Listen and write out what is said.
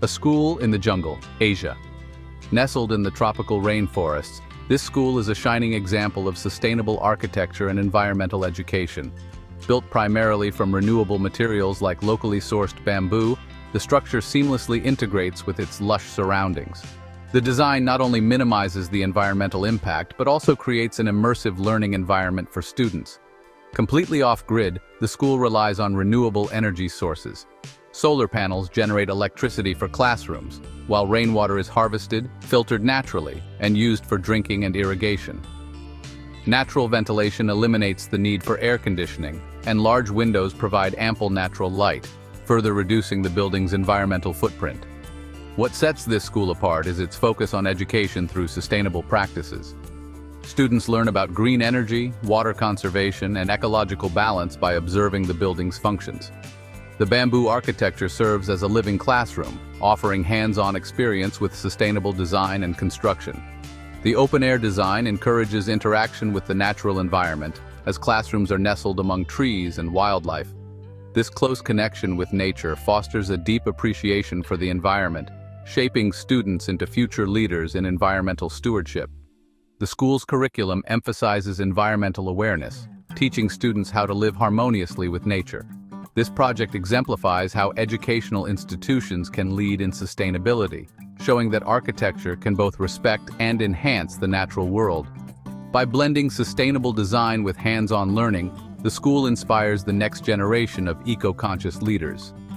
A school in the jungle, Asia. Nestled in the tropical rainforests, this school is a shining example of sustainable architecture and environmental education. Built primarily from renewable materials like locally sourced bamboo, the structure seamlessly integrates with its lush surroundings. The design not only minimizes the environmental impact, but also creates an immersive learning environment for students. Completely off-grid, the school relies on renewable energy sources. Solar panels generate electricity for classrooms, while rainwater is harvested, filtered naturally, and used for drinking and irrigation. Natural ventilation eliminates the need for air conditioning, and large windows provide ample natural light, further reducing the building's environmental footprint. What sets this school apart is its focus on education through sustainable practices. Students learn about green energy, water conservation, and ecological balance by observing the building's functions. The bamboo architecture serves as a living classroom, offering hands-on experience with sustainable design and construction. The open-air design encourages interaction with the natural environment, as classrooms are nestled among trees and wildlife. This close connection with nature fosters a deep appreciation for the environment, shaping students into future leaders in environmental stewardship. The school's curriculum emphasizes environmental awareness, teaching students how to live harmoniously with nature. This project exemplifies how educational institutions can lead in sustainability, showing that architecture can both respect and enhance the natural world. By blending sustainable design with hands-on learning, the school inspires the next generation of eco-conscious leaders.